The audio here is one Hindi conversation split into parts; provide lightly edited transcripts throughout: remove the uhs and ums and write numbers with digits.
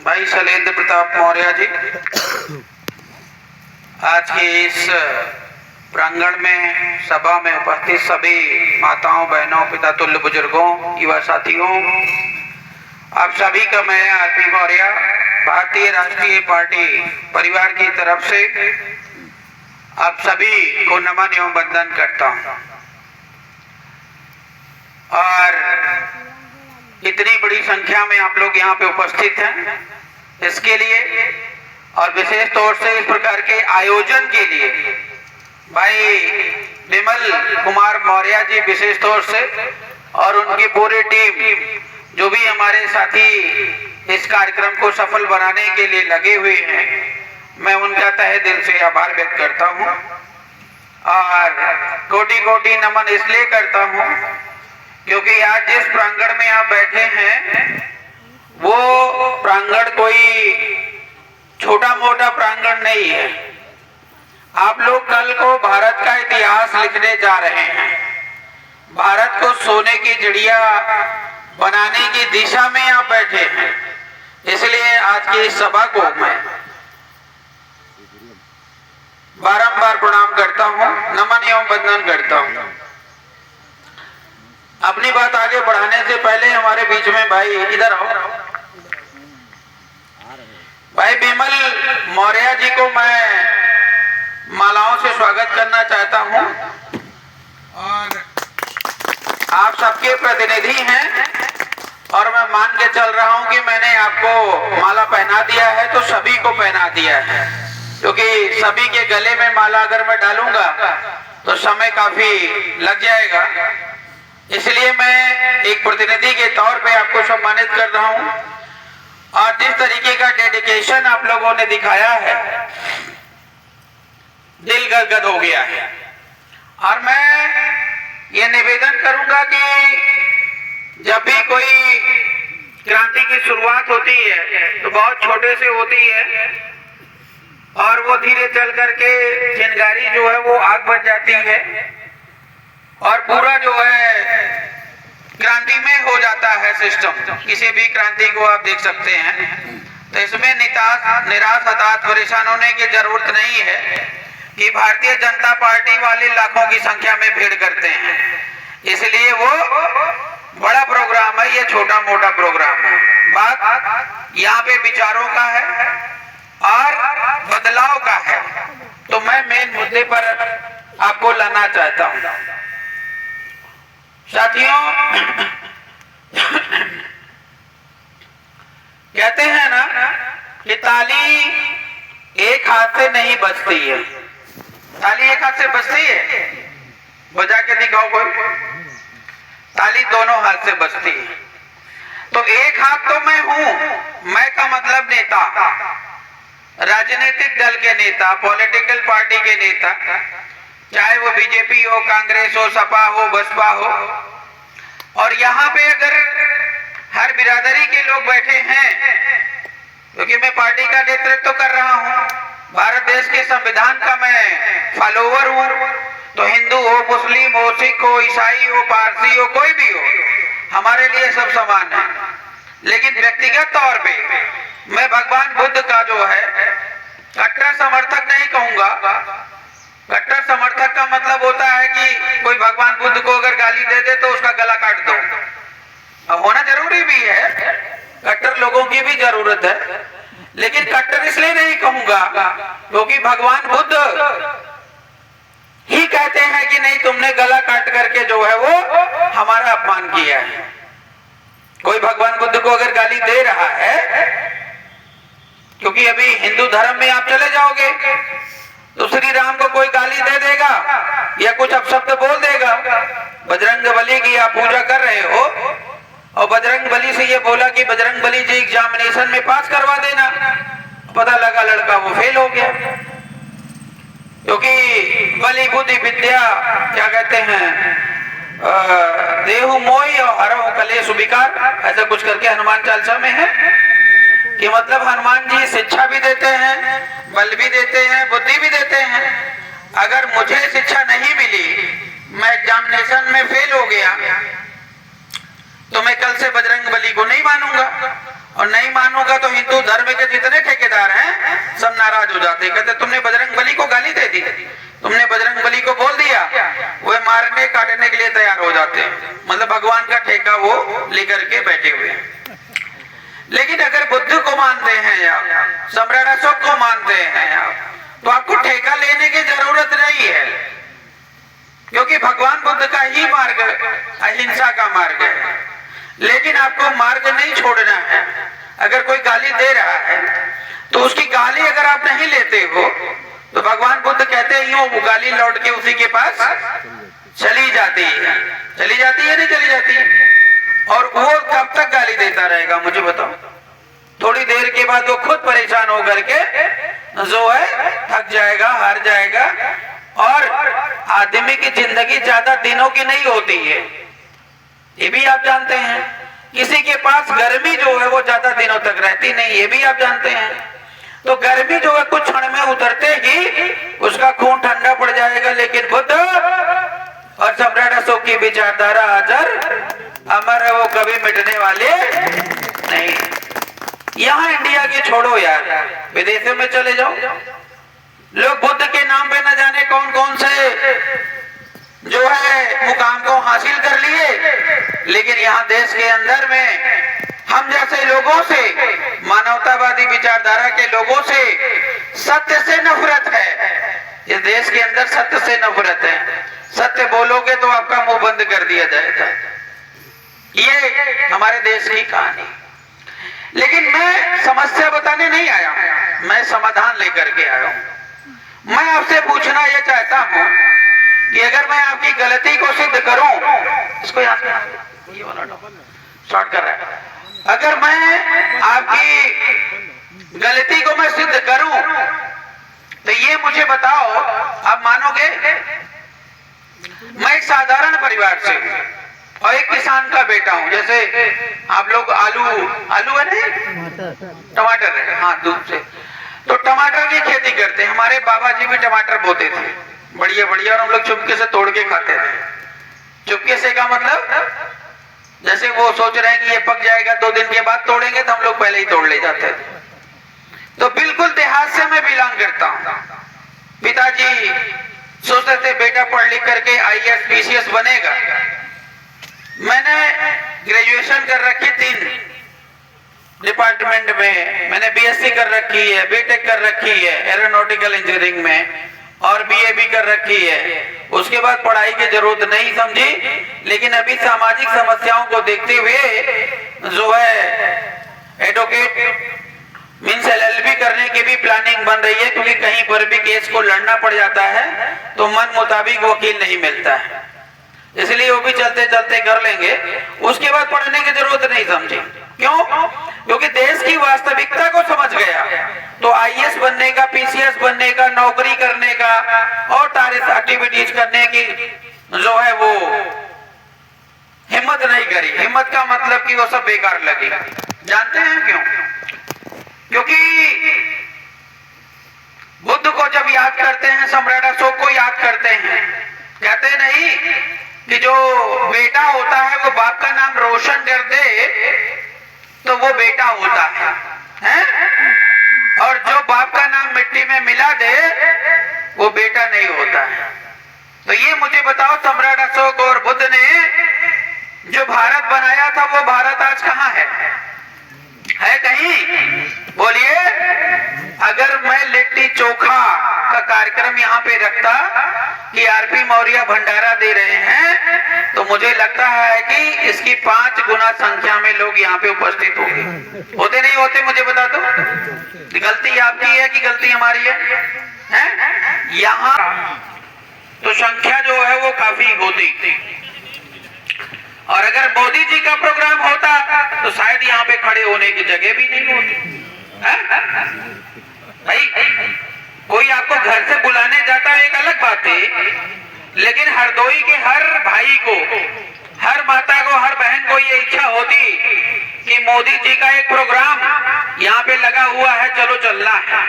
भाई शैलेंद्र प्रताप मौर्य जी, आज के इस प्रांगण में सभा में उपस्थित सभी माताओं, बहनों, पिता तुल्य बुजुर्गों, युवा साथियों, आप सभी का मैं आरपी मौर्य भारतीय राष्ट्रीय पार्टी परिवार की तरफ से आप सभी को नमन एवं वंदन करता हूं। और इतनी बड़ी संख्या में आप लोग यहाँ पे उपस्थित हैं, इसके लिए और विशेष तौर से इस प्रकार के आयोजन के लिए भाई विमल कुमार मौर्य जी विशेष तौर से और उनकी पूरी टीम जो भी हमारे साथी इस कार्यक्रम को सफल बनाने के लिए लगे हुए हैं, मैं उनका तहे दिल से आभार व्यक्त करता हूं। और कोटि कोटि नमन इसलिए करता हूं क्योंकि आज जिस प्रांगण में आप बैठे हैं वो प्रांगण कोई छोटा मोटा प्रांगण नहीं है। आप लोग कल को भारत का इतिहास लिखने जा रहे हैं। भारत को सोने की चिड़िया बनाने की दिशा में आप बैठे हैं, इसलिए आज की इस सभा को मैं बारंबार प्रणाम करता हूं, नमन एवं वंदन करता हूं। अपनी बात आगे बढ़ाने से पहले हमारे बीच में भाई इधर आओ, भाई विमल मौर्य जी को मैं मालाओं से स्वागत करना चाहता हूं। और आप सबके प्रतिनिधि हैं और मैं मान के चल रहा हूं कि मैंने आपको माला पहना दिया है तो सभी को पहना दिया है, क्योंकि सभी के गले में माला अगर मैं डालूंगा तो समय काफी लग जाएगा। इसलिए मैं एक प्रतिनिधि के तौर पे आपको सम्मानित कर रहा हूं। और जिस तरीके का डेडिकेशन आप लोगों ने दिखाया है, दिल गदगद हो गया है। और मैं ये निवेदन करूंगा कि जब भी कोई क्रांति की शुरुआत होती है तो बहुत छोटे से होती है और वो धीरे चल करके चिंगारी जो है वो आग बन जाती है और पूरा जो है क्रांति में हो जाता है सिस्टम। किसी भी क्रांति को आप देख सकते हैं, तो इसमें निराश हताश परेशान होने की जरूरत नहीं है कि भारतीय जनता पार्टी वाले लाखों की संख्या में भीड़ करते हैं, इसलिए वो बड़ा प्रोग्राम है, ये छोटा मोटा प्रोग्राम है। बात यहाँ पे विचारों का है और बदलाव का है, तो मैं मेन मुद्दे पर आपको लाना चाहता हूँ। साथियों, कहते हैं ना कि ताली एक हाथ से नहीं बजती है। ताली एक हाथ से बजती है? बजा के दिखाओ कोई। ताली दोनों हाथ से बजती है। तो एक हाथ तो मैं हूं, मैं का मतलब नेता, राजनीतिक दल के नेता, पॉलिटिकल पार्टी के नेता, चाहे वो बीजेपी हो, कांग्रेस हो, सपा हो, बसपा हो। और यहाँ पे अगर हर बिरादरी के लोग बैठे हैं, क्योंकि मैं पार्टी का नेतृत्व तो कर रहा हूँ, भारत देश के संविधान का मैं फॉलोवर हूँ, तो हिंदू हो, मुस्लिम हो, सिख हो, ईसाई हो, पारसी हो, कोई भी हो, हमारे लिए सब समान है। लेकिन व्यक्तिगत तौर पे मैं भगवान बुद्ध का जो है कट्टर समर्थक नहीं कहूंगा। कट्टर समर्थक का मतलब होता है कि कोई भगवान बुद्ध को अगर गाली दे दे तो उसका गला काट दो। अब होना जरूरी भी है, कट्टर लोगों की भी जरूरत है, लेकिन कट्टर इसलिए नहीं कहूंगा क्योंकि भगवान बुद्ध ही कहते हैं कि नहीं, तुमने गला काट करके जो है वो हमारा अपमान किया है। कोई भगवान बुद्ध को अगर गाली दे रहा है, क्योंकि अभी हिंदू धर्म में आप चले जाओगे तो श्री राम को कोई गाली दे देगा या कुछ अपशब्द बोल देगा। बजरंग बली की आप पूजा कर रहे हो और बजरंग बली से ये बोला कि बजरंग बली जी एग्जामिनेशन में पास करवा देना, पता लगा लड़का वो फेल हो गया, क्योंकि बलि बुद्धि विद्या क्या कहते हैं, देहु मोहि और हरहु कलेश विकार, ऐसा कुछ करके हनुमान चालीसा में है कि मतलब हनुमान जी शिक्षा भी देते हैं, बल भी देते हैं, बुद्धि भी देते हैं। अगर मुझे शिक्षा नहीं मिली, मैं एग्जामिनेशन में फेल हो गया, तो मैं कल से बजरंग बली को नहीं मानूंगा। और नहीं मानूंगा तो हिंदू धर्म के जितने ठेकेदार हैं सब नाराज हो जाते, कहते तुमने बजरंग बली को गाली दे दी, तुमने बजरंग बली को बोल दिया, वे मारने काटने के लिए तैयार हो जाते हैं, मतलब भगवान का ठेका वो लेकर के बैठे हुए हैं। लेकिन अगर बुद्ध को मानते हैं आप, सम्राट अशोक को मानते हैं आप, तो आपको ठेका लेने की जरूरत नहीं है, क्योंकि भगवान बुद्ध का ही मार्ग अहिंसा का मार्ग है। लेकिन आपको मार्ग नहीं छोड़ना है। अगर कोई गाली दे रहा है तो उसकी गाली अगर आप नहीं लेते हो तो भगवान बुद्ध कहते हैं वो गाली लौट के उसी के पास चली जाती है। चली जाती है नहीं चली जाती है? और वो कब तक गाली देता रहेगा मुझे बताओ? थोड़ी देर के बाद वो खुद परेशान होकर के जो है थक जाएगा, हार जाएगा। और आदमी की जिंदगी ज्यादा दिनों की नहीं होती है, ये भी आप जानते हैं। किसी के पास गर्मी जो है वो ज्यादा दिनों तक रहती नहीं, ये भी आप जानते हैं। तो गर्मी जो है कुछ क्षण में उतरते ही उसका खून ठंडा पड़ जाएगा। लेकिन बुद्ध और सम्राट अशोक की विचारधारा अजर अमर है, वो कभी मिटने वाले नहीं। यहाँ इंडिया के छोड़ो यार, विदेशों में चले जाओ, लोग बुद्ध के नाम पे न जाने कौन कौन से जो है मुकाम को हासिल कर लिए। लेकिन यहाँ देश के अंदर में हम जैसे लोगों से, मानवतावादी विचारधारा के लोगों से सत्य से नफरत है। इस देश के अंदर सत्य से नफरत है। सत्य बोलोगे तो आपका मुंह बंद कर दिया जाएगा। ये हमारे देश की कहानी। लेकिन मैं समस्या बताने नहीं आया, मैं समाधान लेकर के आया हूं। मैं आपसे पूछना यह चाहता हूं कि अगर मैं आपकी गलती को सिद्ध करूं, इसको ये वाला शॉर्ट कर रहा है, अगर मैं आपकी गलती को मैं सिद्ध करूं तो ये मुझे बताओ, आप मानोगे? मैं एक साधारण परिवार से और एक किसान का बेटा हूं। जैसे आप लोग आलू है नहीं, टमाटर है, हाँ दूध से, तो टमाटर की खेती करते हैं। हमारे बाबा जी भी टमाटर बोते थे बढ़िया बढ़िया, और हम लोग चुपके से तोड़ के खाते थे। चुपके से का मतलब जैसे वो सोच रहे हैं कि ये पक जाएगा 2 दिन के बाद तोड़ेंगे, तो हम लोग पहले ही तोड़ ले जाते थे। तो बिल्कुल देहात से मैं बिलोंग करता हूं। पिताजी सोचते थे बेटा पढ़ लिख करके IAS PCS बनेगा। मैंने ग्रेजुएशन कर रखी 3 डिपार्टमेंट में। मैंने BSc कर रखी है, BTech कर रखी है एरोनॉटिकल इंजीनियरिंग में, और BA भी कर रखी है। उसके बाद पढ़ाई की जरूरत नहीं समझी। लेकिन अभी सामाजिक समस्याओं को देखते हुए जो है एडवोकेट मीन्स LLB करने की भी प्लानिंग बन रही है, क्योंकि कहीं पर भी केस को लड़ना पड़ जाता है तो मन मुताबिक वकील नहीं मिलता है, इसलिए वो भी चलते चलते कर लेंगे। उसके बाद पढ़ने की जरूरत नहीं समझी। क्यों? क्योंकि देश की वास्तविकता को समझ गया। तो IAS बनने का, PCS बनने का, नौकरी करने का और टारगेट एक्टिविटीज करने की जो है वो हिम्मत नहीं करी। हिम्मत का मतलब कि वो सब बेकार लगी। जानते हैं क्यों? क्योंकि बुद्ध को जब याद करते हैं, सम्राट अशोक को याद करते हैं, कहते नहीं कि जो बेटा होता है वो बाप का नाम रोशन कर दे तो वो बेटा होता है? और जो बाप का नाम मिट्टी में मिला दे वो बेटा नहीं होता है। तो ये मुझे बताओ, सम्राट अशोक और बुद्ध ने जो भारत बनाया था वो भारत आज कहाँ है कहीं? बोलिए। अगर मैं लिट्टी चोखा का कार्यक्रम यहाँ पे रखता कि RP मौर्य भंडारा दे रहे हैं, तो मुझे लगता है कि इसकी 5 गुना संख्या में लोग यहाँ पे उपस्थित होंगे। होते नहीं होते मुझे बता दो। गलती आपकी है कि गलती हमारी है? यहाँ तो संख्या जो है वो काफी होती। और अगर मोदी जी का प्रोग्राम होता तो शायद यहाँ पे खड़े होने की जगह भी नहीं होती। भाई कोई आपको घर से बुलाने जाता है एक अलग बात है, लेकिन हरदोई के हर भाई को, हर माता को, हर बहन को ये इच्छा होती कि मोदी जी का एक प्रोग्राम यहाँ पे लगा हुआ है, चलो चलना है।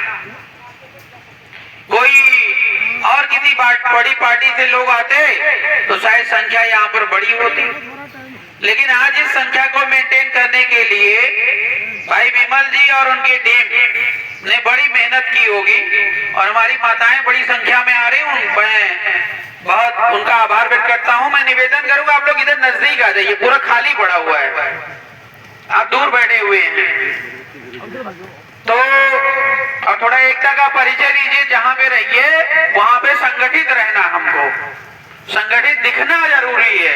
कोई और किसी बड़ी पार्टी से लोग आते तो शायद संख्या यहाँ पर बड़ी होती। लेकिन आज इस संख्या को मेंटेन करने के लिए भाई विमल जी और उनकी टीम ने बड़ी मेहनत की होगी और हमारी माताएं बड़ी संख्या में आ रही हूँ। मैं बहुत उनका आभार व्यक्त करता हूँ। मैं निवेदन करूंगा आप लोग इधर नजदीक आ जाइए, पूरा खाली पड़ा हुआ है, आप दूर बैठे हुए हैं। तो और थोड़ा एकता का परिचय दीजिए, जहां पे रहिए वहां पे संगठित रहना, हमको संगठित दिखना जरूरी है।